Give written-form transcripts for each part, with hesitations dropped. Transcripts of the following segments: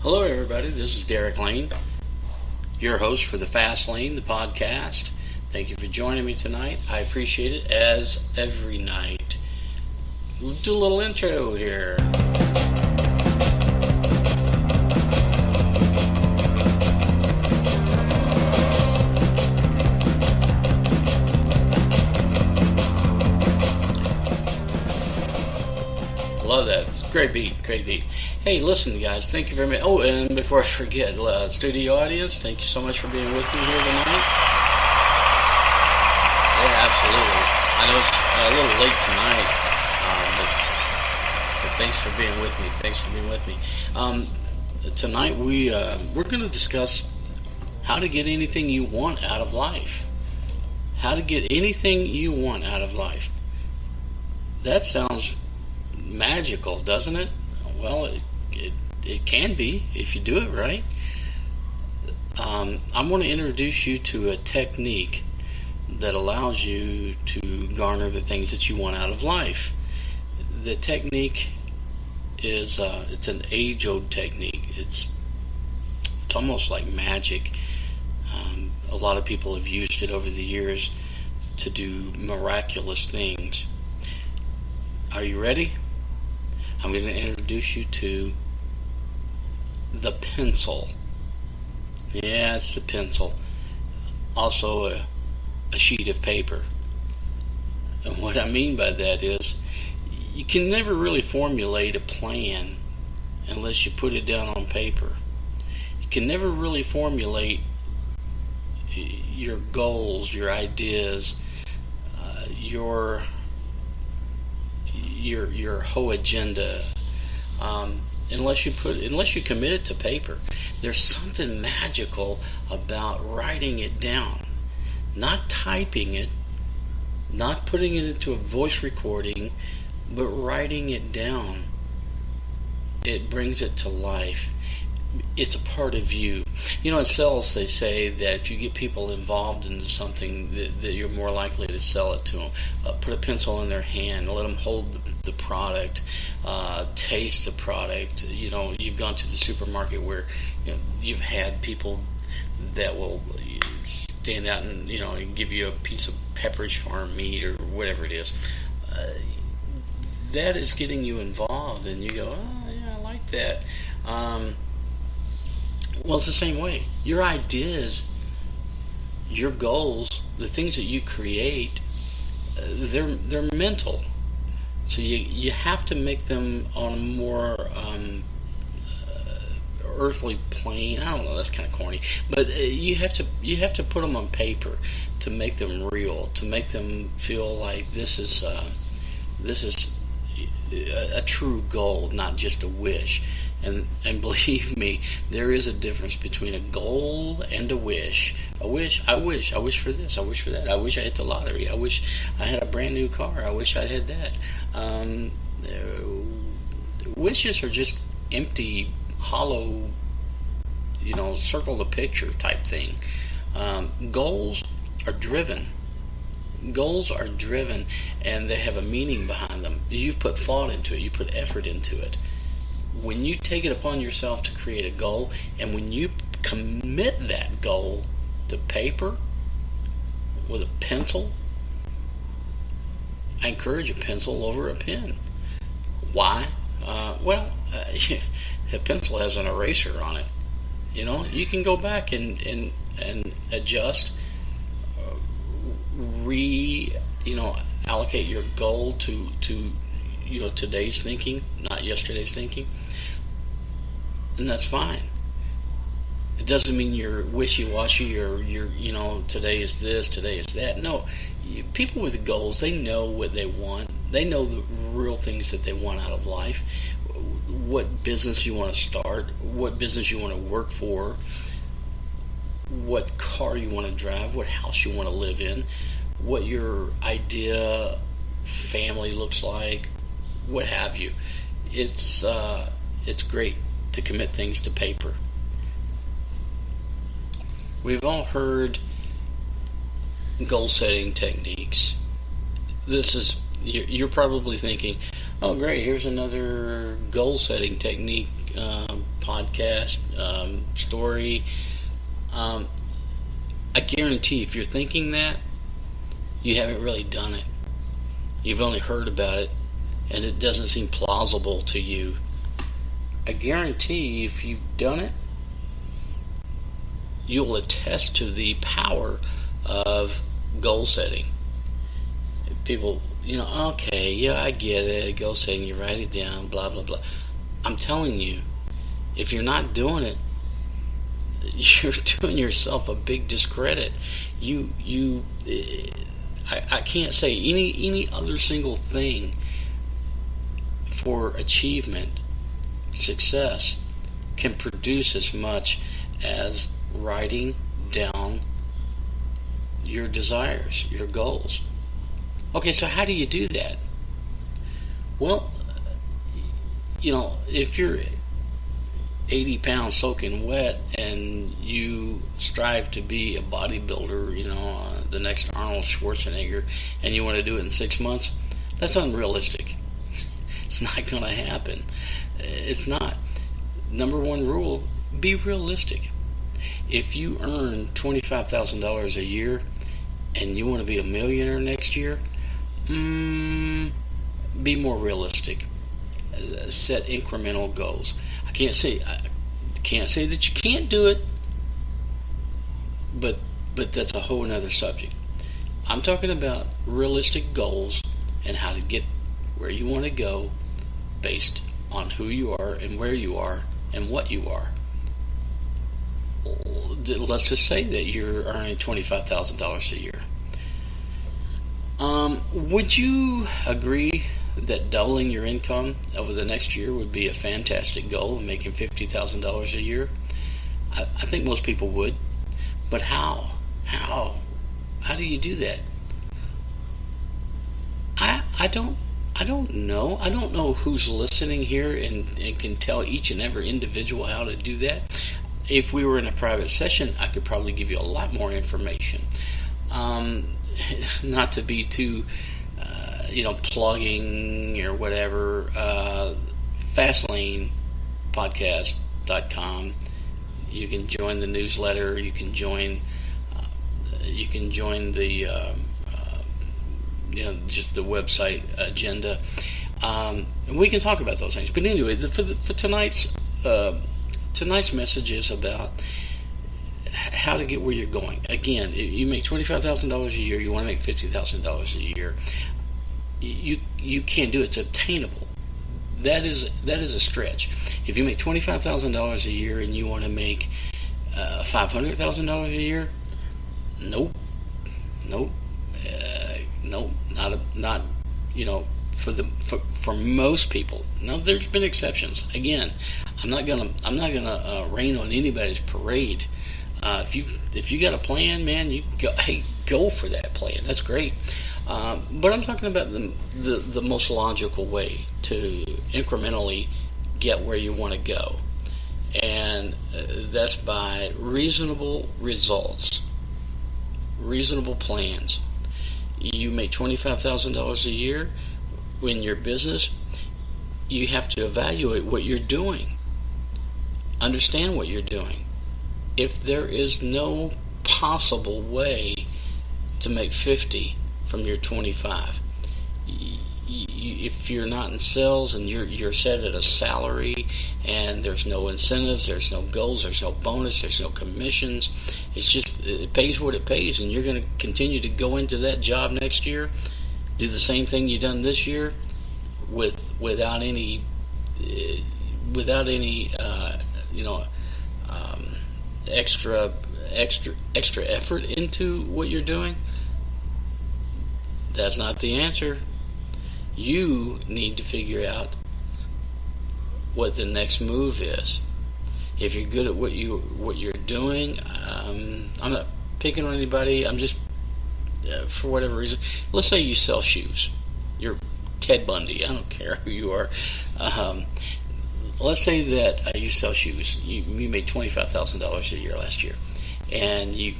Hello, everybody. This is Derek Lane, your host for the Fast Lane, the podcast. Thank you for joining me tonight. I appreciate it, as every night. We'll do a little intro here. Love that. It's a great beat, great beat. Hey, listen, guys, thank you very much. Oh, and before I forget, studio audience, thank you so much for being with me here tonight. Yeah, absolutely. I know it's a little late tonight, but thanks for being with me. Thanks for being with me. Tonight we're going to discuss how to get anything you want out of life. How to get anything you want out of life. That sounds magical, doesn't it? Well, it can be if you do it right. I'm going to introduce you to a technique that allows you to garner the things that you want out of life. The technique is it's an age-old technique. It's almost like magic. A lot of people have used it over the years to do miraculous things. Are you ready? I'm going to introduce you to the pencil. Yeah, it's the pencil. Also a sheet of paper. And what I mean by that is you can never really formulate a plan unless you put it down on paper. You can never really formulate your goals, your ideas, your whole agenda, unless you commit it to paper. There's something magical about writing it down, not typing it, not putting it into a voice recording, but writing it down. It brings it to life. It's a part of you. You know, in sales they say that if you get people involved into something, that you're more likely to sell it to them. Put a pencil in their hand, let them hold the product, taste the product. You know, you've gone to the supermarket where you've had people that will stand out and and give you a piece of Pepperidge Farm meat or whatever it is. That is getting you involved, and you go, oh yeah, I like that. Well, it's the same way. Your ideas, your goals, the things that you create, they're mental. So you have to make them on a more earthly plane. I don't know. That's kind of corny, but you have to put them on paper to make them real, to make them feel like this is a true goal, not just a wish. And believe me, there is a difference between a goal and a wish. I wish for this, I wish for that, I wish I hit the lottery, I wish I had a brand new car, I wish I had that. Wishes are just empty, hollow, circle the picture type thing. Goals are driven. Goals are driven, and they have a meaning behind them. You put thought into it, you put effort into it. When you take it upon yourself to create a goal, and when you commit that goal to paper with a pencil, I encourage a pencil over a pen. Why? A pencil has an eraser on it. You can go back and adjust, allocate your goal to today's thinking, not yesterday's thinking, and that's fine. It doesn't mean you're wishy-washy or you're today is this, today is that. No, people with goals, they know what they want. They know the real things that they want out of life. What business you want to start, what business you want to work for, what car you want to drive, what house you want to live in, what your idea family looks like, what have you. It's great to commit things to paper. We've all heard goal setting techniques. You're probably thinking, oh great, here's another goal setting technique podcast, story. I guarantee if you're thinking that, you haven't really done it. You've only heard about it, and it doesn't seem plausible to you. I guarantee if you've done it, you'll attest to the power of goal setting. People, okay, yeah, I get it. Goal setting, you write it down, blah, blah, blah. I'm telling you, if you're not doing it, you're doing yourself a big discredit. I can't say any other single thing for achievement, success, can produce as much as writing down your desires, your goals. Okay, so how do you do that? Well, if you're 80 pounds soaking wet and you strive to be a bodybuilder, the next Arnold Schwarzenegger, and you want to do it in 6 months, that's unrealistic. It's not going to happen. It's not. Number one rule, be realistic. If you earn $25,000 a year and you want to be a millionaire next year, be more realistic. Set incremental goals. I can't say that you can't do it, but that's a whole other subject. I'm talking about realistic goals and how to get where you want to go based on who you are and where you are and what you are. Let's just say that you're earning $25,000 a year. Would you agree that doubling your income over the next year would be a fantastic goal, making $50,000 a year? I think most people would. But how? How do you do that? I don't know. I don't know who's listening here and can tell each and every individual how to do that. If we were in a private session, I could probably give you a lot more information. Not to be too, plugging or whatever. FastlanePodcast.com. You can join the newsletter. You can join the just the website agenda. And we can talk about those things. But anyway, for tonight's message is about how to get where you're going. Again, you make $25,000 a year. You want to make $50,000 a year. You can't do it. It's obtainable. That is a stretch. If you make $25,000 a year and you want to make $500,000 a year, nope, not for most people. Now, there's been exceptions. Again, I'm not gonna rain on anybody's parade. If you got a plan, man, you go for that plan. That's great. But I'm talking about the most logical way to incrementally get where you want to go, and that's by reasonable results, reasonable plans. You make $25,000 a year in your business. You have to evaluate what you're doing. Understand what you're doing. If there is no possible way to make 50 from your 25, if you're not in sales and you're set at a salary and there's no incentives, there's no goals, there's no bonus, there's no commissions, it pays what it pays, and you're going to continue to go into that job next year, do the same thing you done this year without any extra effort into what you're doing. That's not the answer. You need to figure out what the next move is. If you're good at what you're doing, I'm not picking on anybody. I'm just for whatever reason. Let's say you sell shoes. You're Ted Bundy. I don't care who you are. Let's say that you sell shoes. You made $25,000 a year last year, and you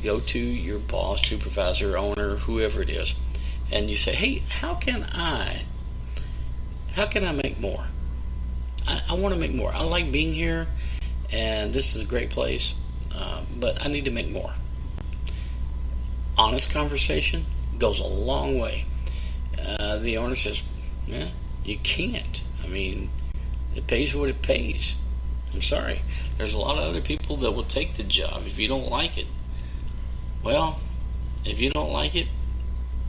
go to your boss, supervisor, owner, whoever it is, and you say, "Hey, how can I make more? I want to make more. I like being here, and this is a great place, but I need to make more. Honest conversation goes a long way. The owner says, yeah, you can't. I mean, it pays what it pays. I'm sorry. There's a lot of other people that will take the job if you don't like it. Well, if you don't like it,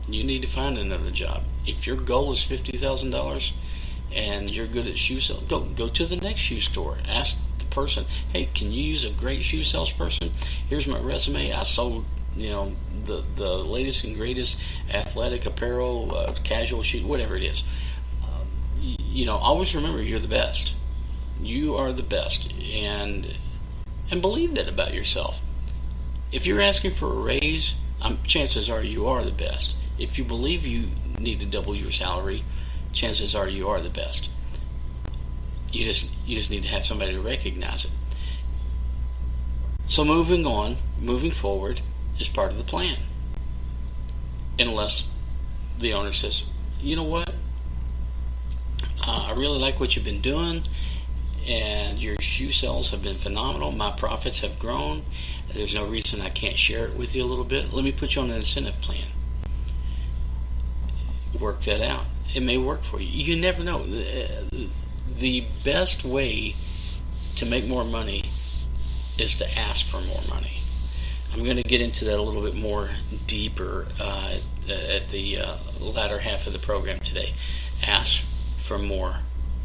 you need to find another job. If your goal is $50,000 and you're good at shoe sales, go to the next shoe store. Ask the person, hey, can you use a great shoe salesperson? Here's my resume. I sold, the latest and greatest athletic apparel, casual shoe, whatever it is. Always remember you're the best. You are the best, and believe that about yourself. If you're asking for a raise, chances are you are the best. If you believe you need to double your salary, chances are you are the best. You just need to have somebody to recognize it. So moving forward is part of the plan. Unless the owner says, you know what, I really like what you've been doing, and your shoe sales have been phenomenal. My profits have grown. There's no reason I can't share it with you a little bit. Let me put you on an incentive plan. Work that out. It may work for you. You never know. The best way to make more money is to ask for more money. I'm going to get into that a little bit more deeper at the latter half of the program today. Ask for more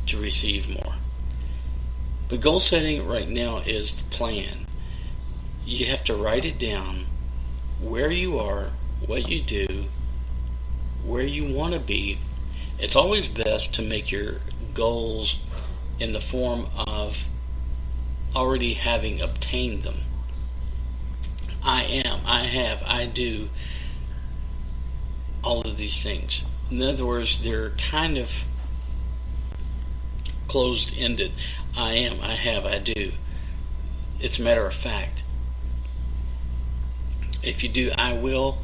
to receive more. But goal setting right now is the plan. You have to write it down, where you are, what you do, where you want to be. It's always best to make your goals in the form of already having obtained them. I am, I have, I do, all of these things. In other words, they're kind of closed-ended. I am, I have, I do. It's a matter of fact. If you do I will,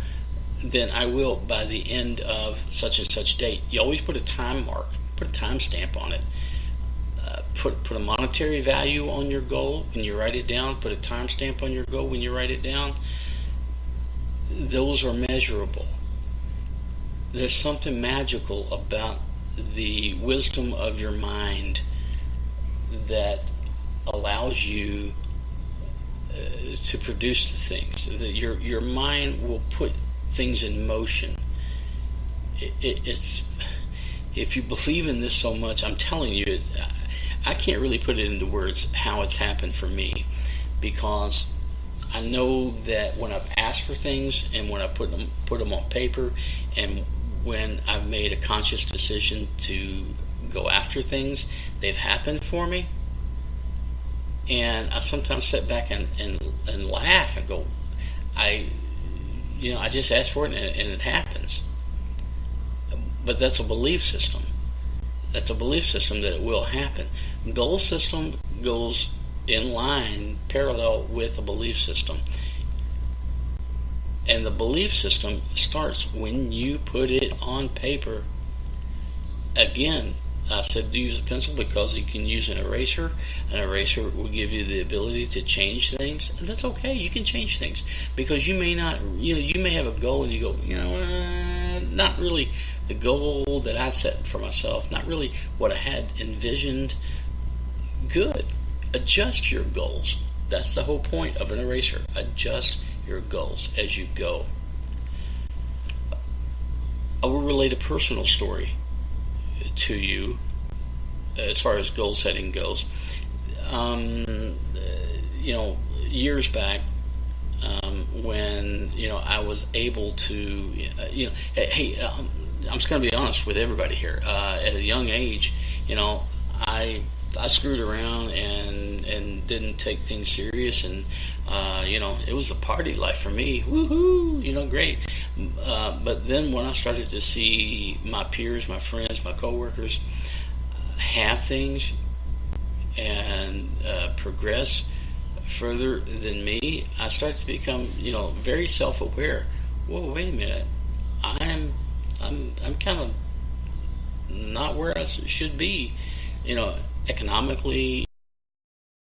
then I will by the end of such and such date. You always put a time mark, put a time stamp on it. Put a monetary value on your goal when you write it down. Put a time stamp on your goal when you write it down. Those are measurable. There's something magical about the wisdom of your mind that allows you to produce the things. Your mind will put things in motion. It's if you believe in this so much, I'm telling you, I can't really put it into words how it's happened for me, because I know that when I've asked for things and when I put them on paper, and when I've made a conscious decision to go after things, they've happened for me. And I sometimes sit back and laugh and go, I just asked for it and it happens. But that's a belief system. That's a belief system that it will happen. Goal system goes in line, parallel with a belief system. And the belief system starts when you put it on paper. Again, I said to use a pencil because you can use an eraser. An eraser will give you the ability to change things. And that's okay. You can change things. Because you may not, you may have a goal and you go, not really the goal that I set for myself. Not really what I had envisioned. Good. Adjust your goals. That's the whole point of an eraser. Adjust your goals as you go. I will relate a personal story to you as far as goal setting goes. Years back, when I was able to, I'm just going to be honest with everybody here. At a young age, I screwed around and didn't take things serious, and it was a party life for me. Woohoo! Great. But then when I started to see my peers, my friends, my coworkers have things and progress further than me, I started to become very self-aware. Whoa, wait a minute. I'm kind of not where I should be. economically